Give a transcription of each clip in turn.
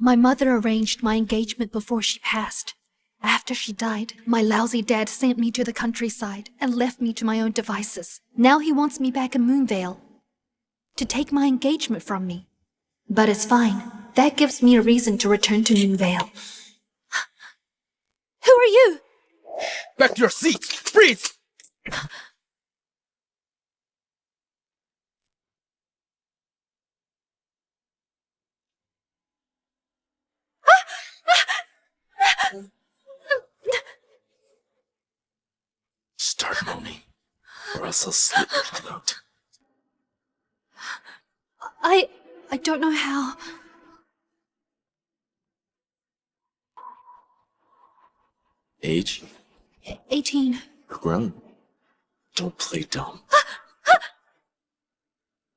My mother arranged my engagement before she passed. After she died, my lousy dad sent me to the countryside and left me to my own devices. Now he wants me back in Moonvale to take my engagement from me. But it's fine. That gives me a reason to return to Moonvale. Who are you? Back to your seats! Freeze! Start moaning, or else I'll slit your throat. I don't know how. Age? 18. You're grown. Don't play dumb.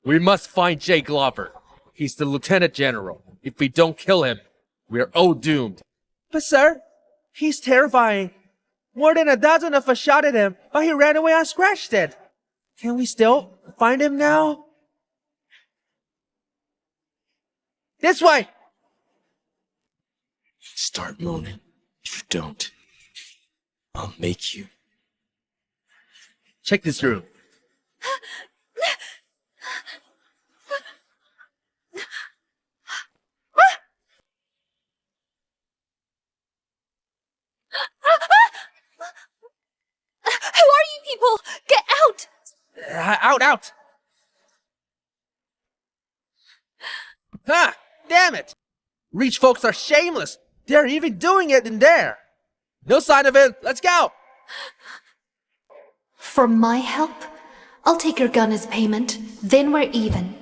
We must find Jay Glover. He's the Lieutenant General. If we don't kill him, we're all doomed. But sir, he's terrifying. More than a dozen of us shot at him, but he ran away unscratched. Can we still find him now? This way! Start moaning. If you don't, I'll make you. Check this room. Who are you people? Get out! Out! Ha! Damn it! Rich folks are shameless. They're even doing it in there. No sign of it. Let's go! For my help, I'll take your gun as payment. Then we're even.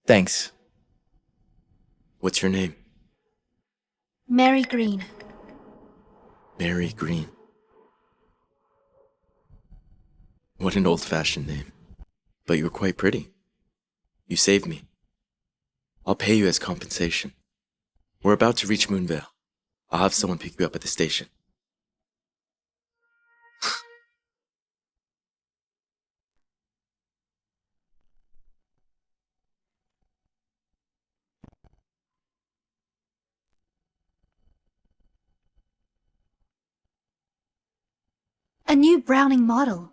Thanks. What's your name? Mary Green. Mary Green. What an old-fashioned name. But you're quite pretty. You saved me. I'll pay you as compensation. We're about to reach Moonvale. I'll have someone pick you up at the station. A new Browning model.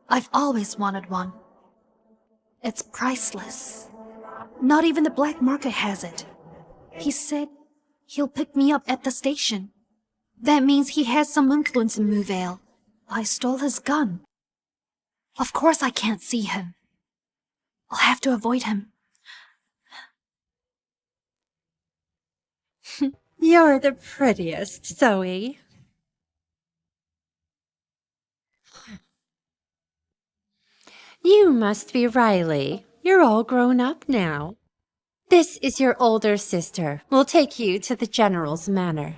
I've always wanted one. It's priceless. Not even the black market has it. He said he'll pick me up at the station. That means he has some influence in Moonvale. I stole his gun. Of course I can't see him. I'll have to avoid him. You're the prettiest, Zoe. You must be Riley. You're all grown up now. This is your older sister. We'll take you to the General's manor.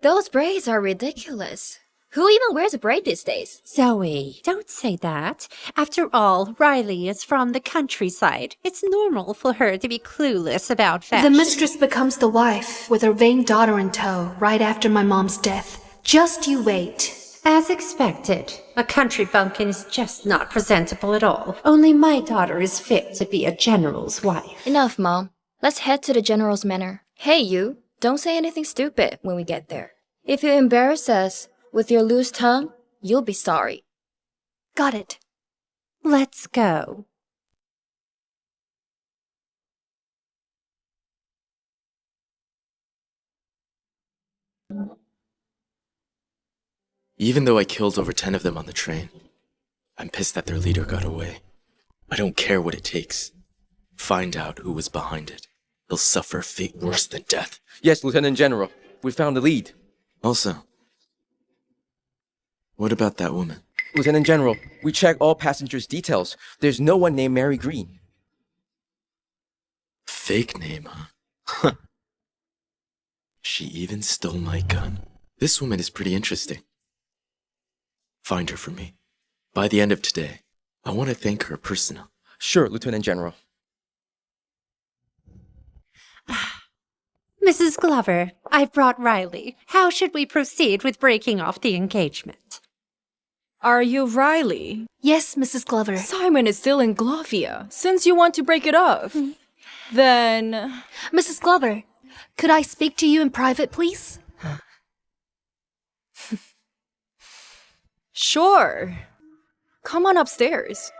Those braids are ridiculous. Who even wears a braid these days? Zoe, don't say that. After all, Riley is from the countryside. It's normal for her to be clueless about fashion. The mistress becomes the wife, with her vain daughter in tow, right after my mom's death. Just you wait. As expected, a country bumpkin is just not presentable at all. Only my daughter is fit to be a general's wife. Enough, Mom. Let's head to the General's manor. Hey, you. Don't say anything stupid when we get there. If you embarrass us with your loose tongue, you'll be sorry. Got it. Let's go. Even though I killed over 10 of them on the train, I'm pissed that their leader got away. I don't care what it takes. Find out who was behind it. He'll suffer a fate worse than death. Yes, Lieutenant General. We found the lead. Also, what about that woman? Lieutenant General, we checked all passengers' details. There's no one named Mary Green. Fake name, huh? She even stole my gun. This woman is pretty interesting. Find her for me. By the end of today, I want to thank her personally. Sure, Lieutenant General. Mrs. Glover, I've brought Riley. How should we proceed with breaking off the engagement? Are you Riley? Yes, Mrs. Glover. Simon is still in Glovia. Since you want to break it off, then... Mrs. Glover, could I speak to you in private, please? Sure. Come on upstairs.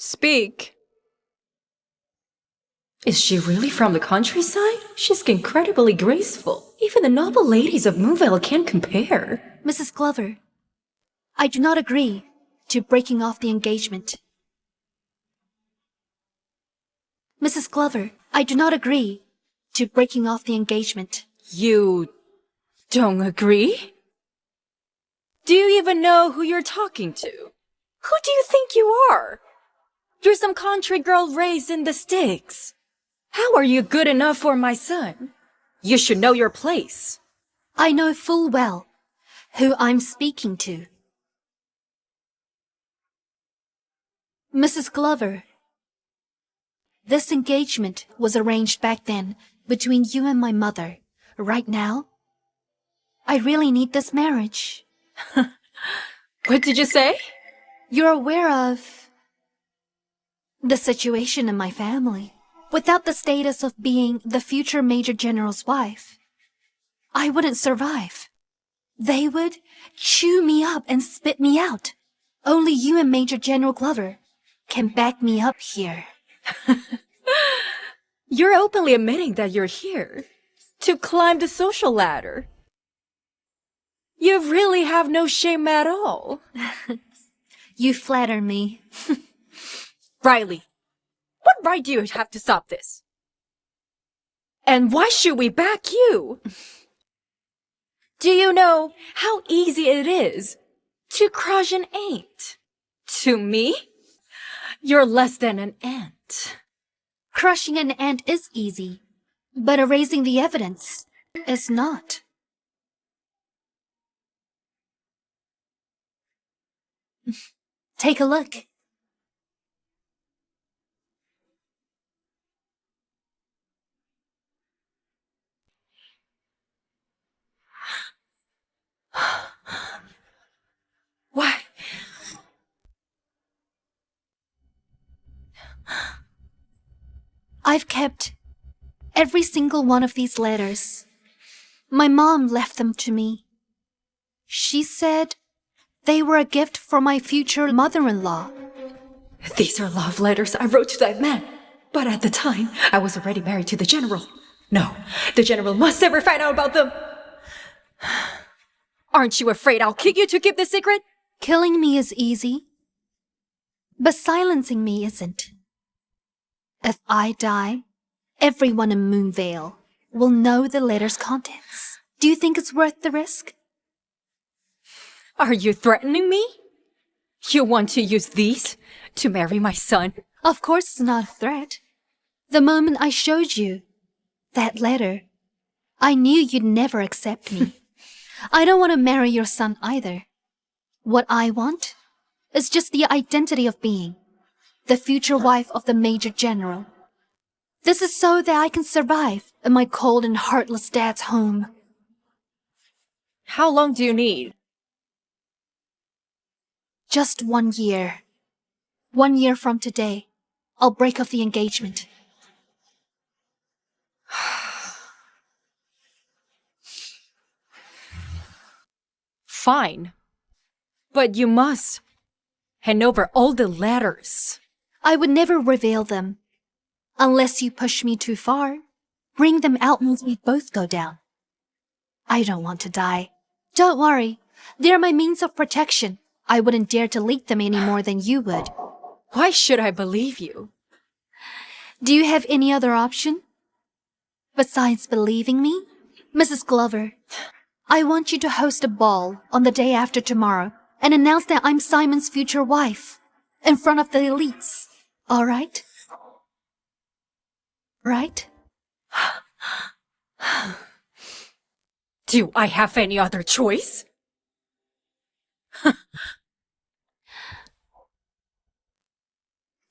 Speak. Is she really from the countryside? She's incredibly graceful. Even the noble ladies of Moonvale can't compare. Mrs. Glover, I do not agree to breaking off the engagement. Mrs. Glover, I do not agree to breaking off the engagement. You don't agree? Do you even know who you're talking to? Who do you think you are? You're some country girl raised in the sticks. How are you good enough for my son? You should know your place. I know full well who I'm speaking to. Mrs. Glover, this engagement was arranged back then between you and my mother. Right now, I really need this marriage. What did you say? You're aware of the situation in my family. Without the status of being the future Major General's wife, I wouldn't survive. They would chew me up and spit me out. Only you and Major General Glover can back me up here. You're openly admitting that you're here to climb the social ladder. You really have no shame at all. You flatter me. Riley, what right do you have to stop this? And why should we back you? Do you know how easy it is to crush an ant? To me, you're less than an ant. Crushing an ant is easy, but erasing the evidence is not. Take a look. Why? I've kept every single one of these letters. My mom left them to me. She said they were a gift for my future mother-in-law. These are love letters I wrote to that man. But at the time, I was already married to the general. No, the general must never find out about them. Aren't you afraid I'll kick you to keep the secret? Killing me is easy, but silencing me isn't. If I die, everyone in Moonvale will know the letter's contents. Do you think it's worth the risk? Are you threatening me? You want to use these to marry my son? Of course it's not a threat. The moment I showed you that letter, I knew you'd never accept me. I don't want to marry your son either. What I want is just the identity of being the future wife of the Major General. This is so that I can survive in my cold and heartless dad's home. How long do you need? Just 1 year. 1 year from today, I'll break off the engagement. Fine. But you must hand over all the letters. I would never reveal them. Unless you push me too far. Bring them out means we both go down. I don't want to die. Don't worry. They're my means of protection. I wouldn't dare to leak them any more than you would. Why should I believe you? Do you have any other option? Besides believing me? Mrs. Glover, I want you to host a ball on the day after tomorrow and announce that I'm Simon's future wife in front of the elites. All right? Right? Do I have any other choice?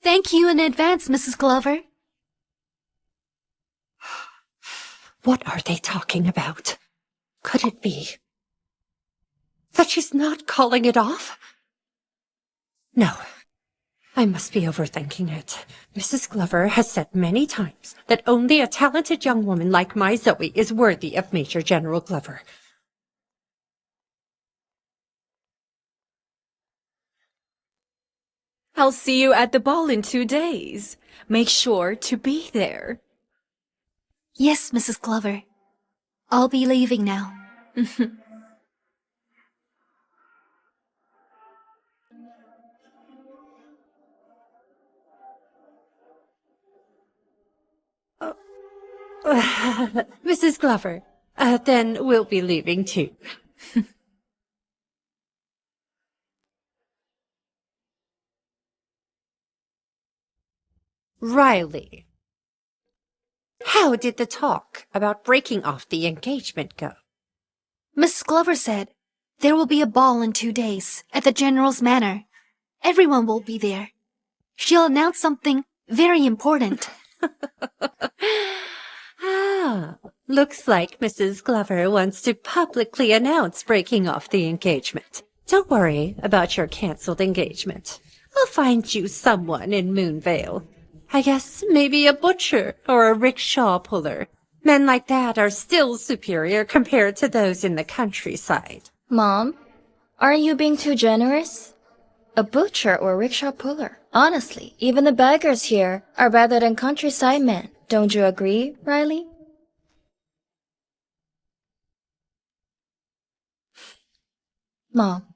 Thank you in advance, Mrs. Glover. What are they talking about? Could it be that she's not calling it off? No, I must be overthinking it. Mrs. Glover has said many times that only a talented young woman like my Zoe is worthy of Major General Glover. I'll see you at the ball in 2 days. Make sure to be there. Yes, Mrs. Glover. I'll be leaving now. Mrs. Glover, then we'll be leaving too. Riley, how did the talk about breaking off the engagement go? Mrs. Glover said there will be a ball in 2 days at the General's Manor. Everyone will be there. She'll announce something very important. Looks like Mrs. Glover wants to publicly announce breaking off the engagement. Don't worry about your cancelled engagement. I'll find you someone in Moonvale. I guess maybe a butcher or a rickshaw puller. Men like that are still superior compared to those in the countryside. Mom, aren't you being too generous? A butcher or a rickshaw puller. Honestly, even the beggars here are better than countryside men. Don't you agree, Riley? Mom,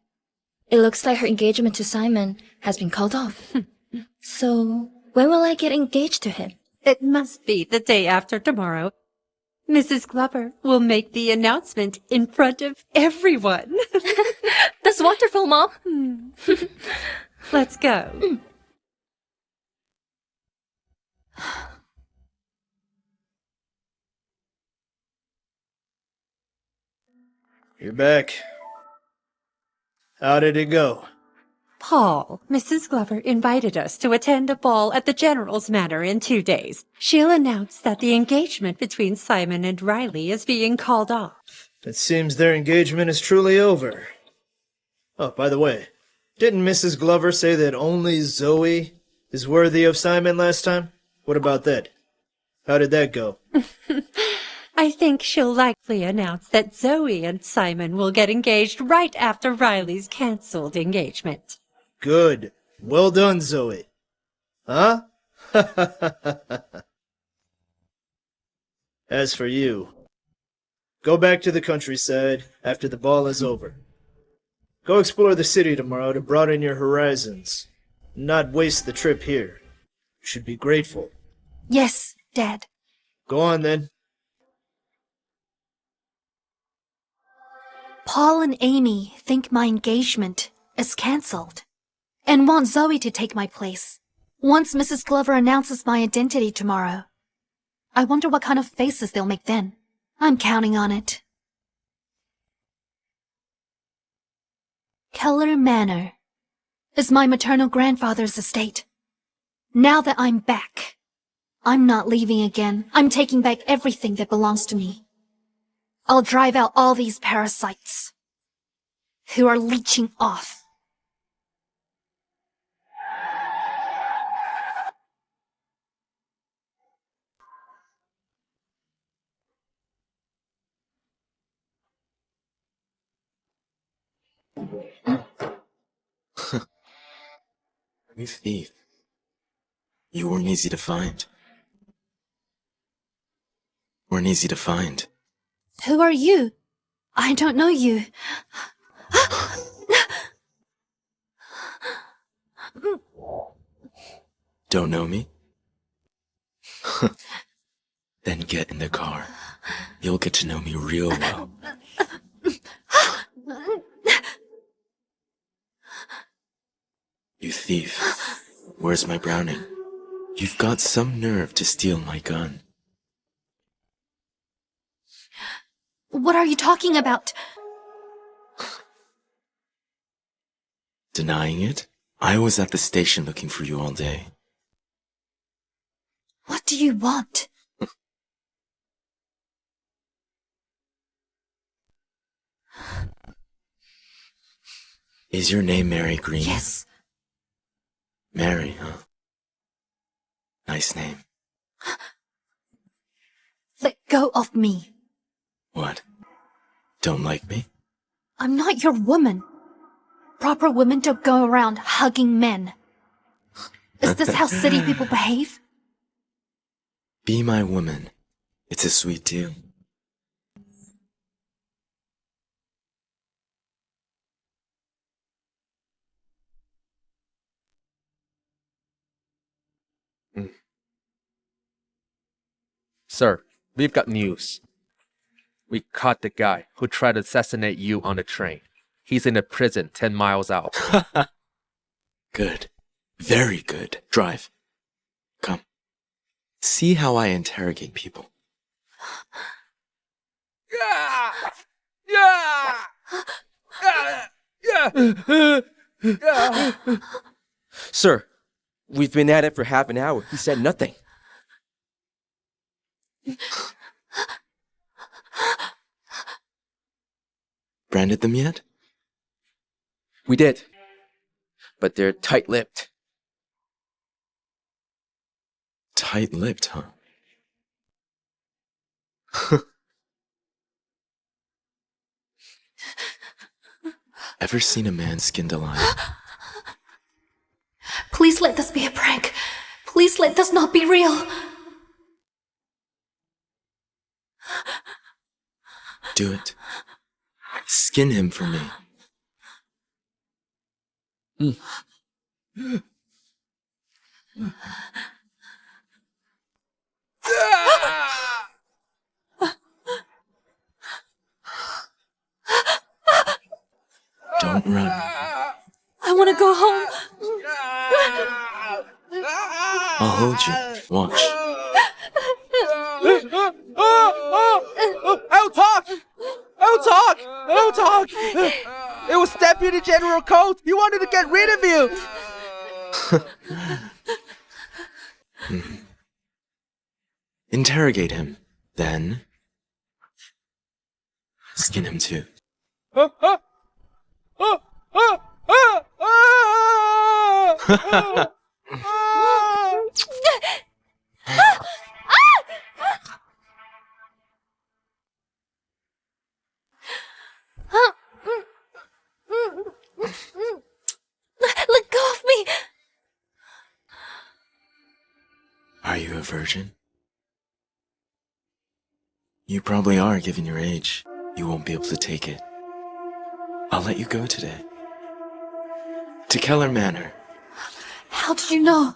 it looks like her engagement to Simon has been called off. So, when will I get engaged to him? It must be the day after tomorrow. Mrs. Glover will make the announcement in front of everyone. That's wonderful, Mom. Let's go. You're back. How did it go? Paul, Mrs. Glover invited us to attend a ball at the General's Manor in 2 days. She'll announce that the engagement between Simon and Riley is being called off. It seems their engagement is truly over. Oh, by the way, didn't Mrs. Glover say that only Zoe is worthy of Simon last time? What about that? How did that go? I think she'll likely announce that Zoe and Simon will get engaged right after Riley's cancelled engagement. Good. Well done, Zoe. Huh? As for you, go back to the countryside after the ball is over. Go explore the city tomorrow to broaden your horizons. Not waste the trip here. You should be grateful. Yes, Dad. Go on then. Paul and Amy think my engagement is cancelled and want Zoe to take my place. Once Mrs. Glover announces my identity tomorrow, I wonder what kind of faces they'll make then. I'm counting on it. Keller Manor is my maternal grandfather's estate. Now that I'm back, I'm not leaving again. I'm taking back everything that belongs to me. I'll drive out all these parasites who are leeching off. You thief. You weren't easy to find. Weren't easy to find. Who are you? I don't know you. Don't know me? Then get in the car. You'll get to know me real well. You thief. Where's my Browning? You've got some nerve to steal my gun. What are you talking about? Denying it? I was at the station looking for you all day. What do you want? Is your name Mary Green? Yes. Mary, huh? Nice name. Let go of me. What? Don't like me? I'm not your woman. Proper women don't go around hugging men. Is this how city people behave? Be my woman. It's a sweet deal. Sir, we've got news. We caught the guy who tried to assassinate you on the train. He's in a prison 10 miles out. Good. Very good. Drive. Come. See how I interrogate people. Sir, we've been at it for half an hour. He said nothing. Branded them yet? We did. But they're tight-lipped. Tight-lipped, huh? Ever seen a man skinned alive? Please let this be a prank. Please let this not be real. Do it. Skin him for me. Don't run. I want to go home. I'll hold you. Watch. I'll talk! I'll talk! I'll talk! It was Deputy General Colt. He wanted to get rid of you. Interrogate him. Then skin him too. Let go of me. Are you a virgin? You probably are, given your age. You won't be able to take it. I'll let you go today. To Keller Manor. How did you know?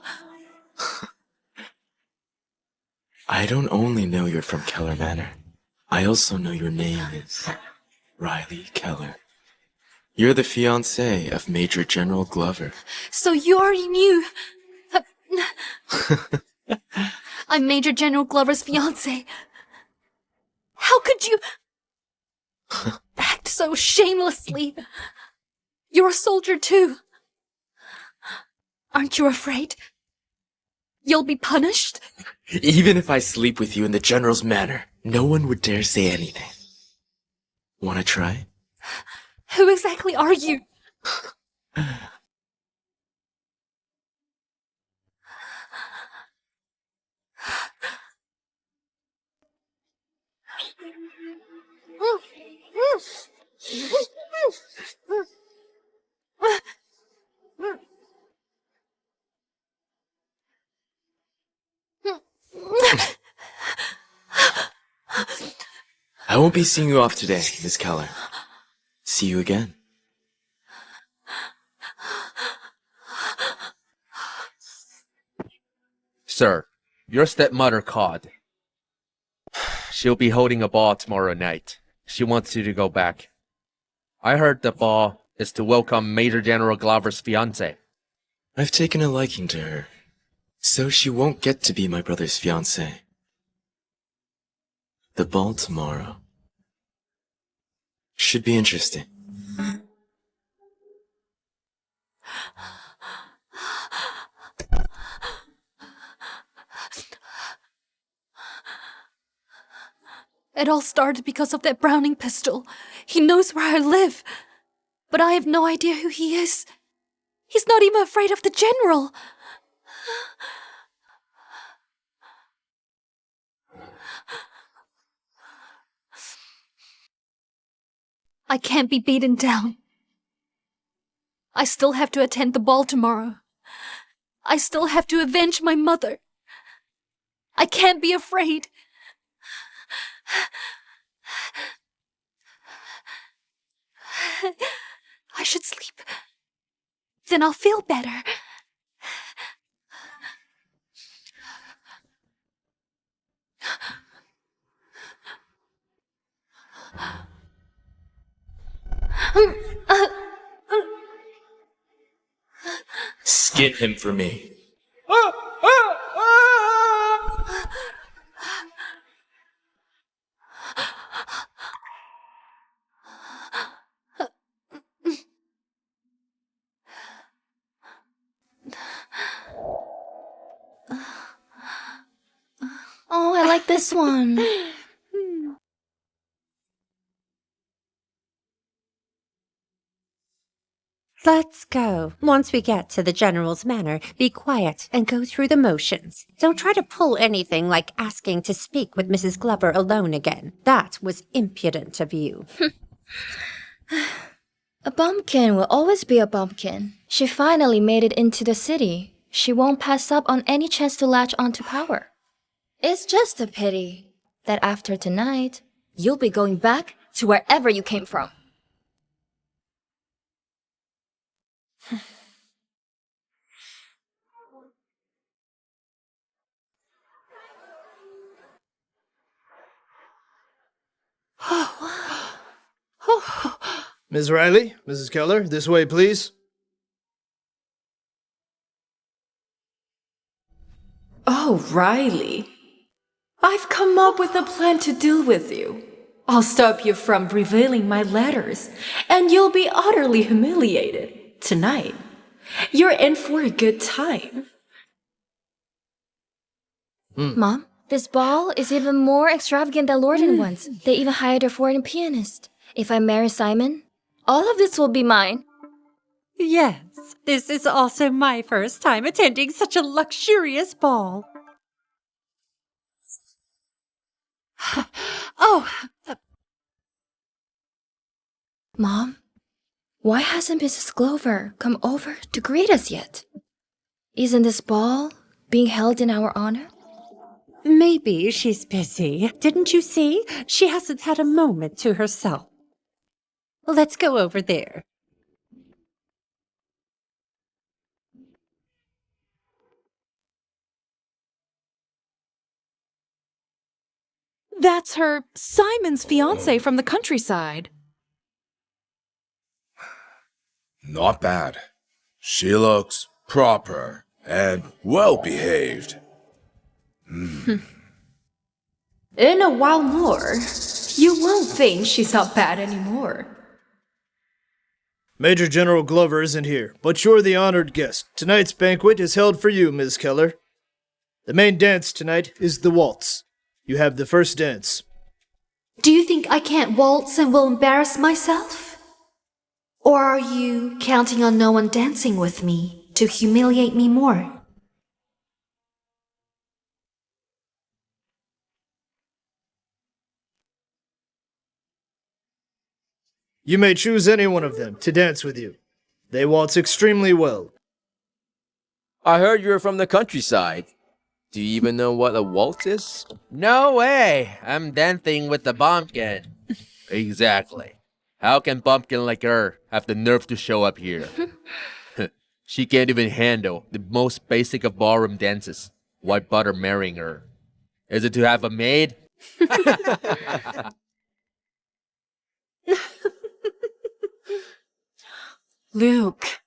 I don't only know you're from Keller Manor. I also know your name is Riley Keller. You're the fiancé of Major General Glover. So you already knew. I'm Major General Glover's fiancé. How could you act so shamelessly? You're a soldier too. Aren't you afraid? You'll be punished? Even if I sleep with you in the General's manor, no one would dare say anything. Wanna try? Who exactly are you? I won't be seeing you off today, Miss Keller. See you again. Sir, your stepmother called. She'll be holding a ball tomorrow night. She wants you to go back. I heard the ball is to welcome Major General Glover's fiancé. I've taken a liking to her, so she won't get to be my brother's fiancé. The ball tomorrow. Should be interesting. It all started because of that Browning pistol. He knows where I live. But I have no idea who he is. He's not even afraid of the general. I can't be beaten down. I still have to attend the ball tomorrow. I still have to avenge my mother. I can't be afraid. I should sleep. Then I'll feel better. Skin him for me. Oh, I like this one. Let's go. Once we get to the General's manor, be quiet and go through the motions. Don't try to pull anything like asking to speak with Mrs. Glover alone again. That was impudent of you. A bumpkin will always be a bumpkin. She finally made it into the city. She won't pass up on any chance to latch onto power. It's just a pity that after tonight, you'll be going back to wherever you came from. Ms. Riley, Mrs. Keller, this way, please. Oh, Riley. I've come up with a plan to deal with you. I'll stop you from revealing my letters, and you'll be utterly humiliated tonight. You're in for a good time. Mom, this ball is even more extravagant than Lorden once. They even hired a foreign pianist. If I marry Simon, all of this will be mine. Yes, this is also my first time attending such a luxurious ball. Oh, Mom, why hasn't Mrs. Glover come over to greet us yet? Isn't this ball being held in our honor? maybe she's busy. Didn't you see? She hasn't had a moment to herself. Let's go over there. That's her Simon's fiancé from the countryside. Not bad. She looks proper and well-behaved. In a while more, you won't think she's not bad anymore. Major General Glover isn't here, but you're the honored guest. Tonight's banquet is held for you, Ms. Keller. The main dance tonight is the waltz. You have the first dance. Do you think I can't waltz and will embarrass myself? Or are you counting on no one dancing with me to humiliate me more? You may choose any one of them to dance with you. They waltz extremely well. I heard you're from the countryside. Do you even know what a waltz is? No way! I'm dancing with the bumpkin. Exactly. How can bumpkin like her have the nerve to show up here? She can't even handle the most basic of ballroom dances. Why bother marrying her? Is it to have a maid? Luke,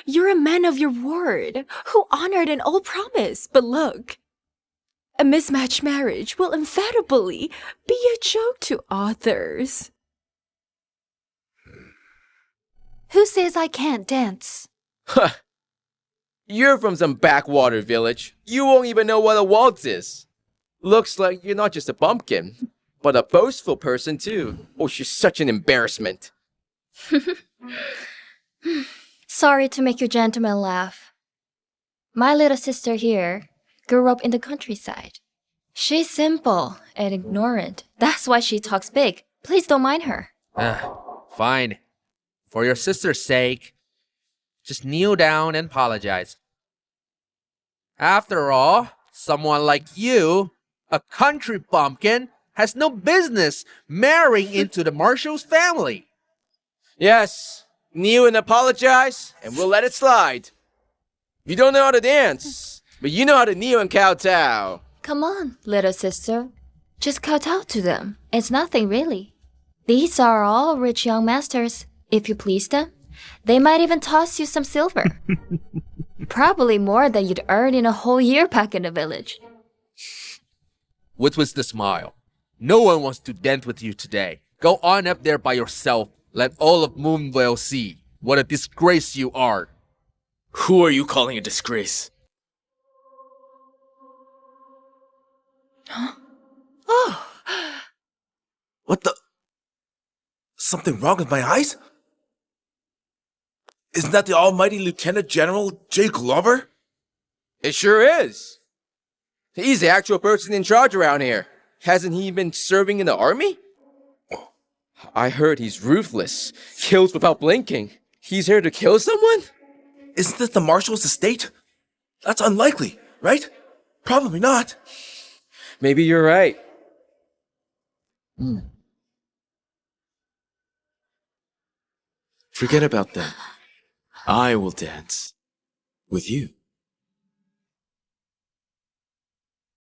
you're a man of your word who honored an old promise, but look, a mismatched marriage will infallibly be a joke to others. Who says I can't dance? You're from some backwater village. You won't even know what a waltz is. Looks like you're not just a bumpkin, but a boastful person too. Oh, she's such an embarrassment. Sorry to make you gentlemen laugh. My little sister here grew up in the countryside. She's simple and ignorant. That's why she talks big. Please don't mind her. Fine. For your sister's sake, just kneel down and apologize. After all, someone like you, a country bumpkin, has no business marrying into the Marshall's family. Yes, kneel and apologize, and we'll let it slide. You don't know how to dance, but you know how to kneel and kowtow. Come on, little sister. Just kowtow to them. It's nothing really. These are all rich young masters. If you please them, they might even toss you some silver. Probably more than you'd earn in a whole year back in the village. What was the smile? No one wants to dance with you today. Go on up there by yourself. Let all of Moonvale see what a disgrace you are. Who are you calling a disgrace? Oh! What the? Something wrong with my eyes? Isn't that the almighty Lieutenant General J. Glover? It sure is. He's the actual person in charge around here. Hasn't he been serving in the army? I heard he's ruthless, kills without blinking. He's here to kill someone? Isn't this the Marshal's estate? That's unlikely, right? Probably not. Maybe you're right. Forget about that. I will dance with you.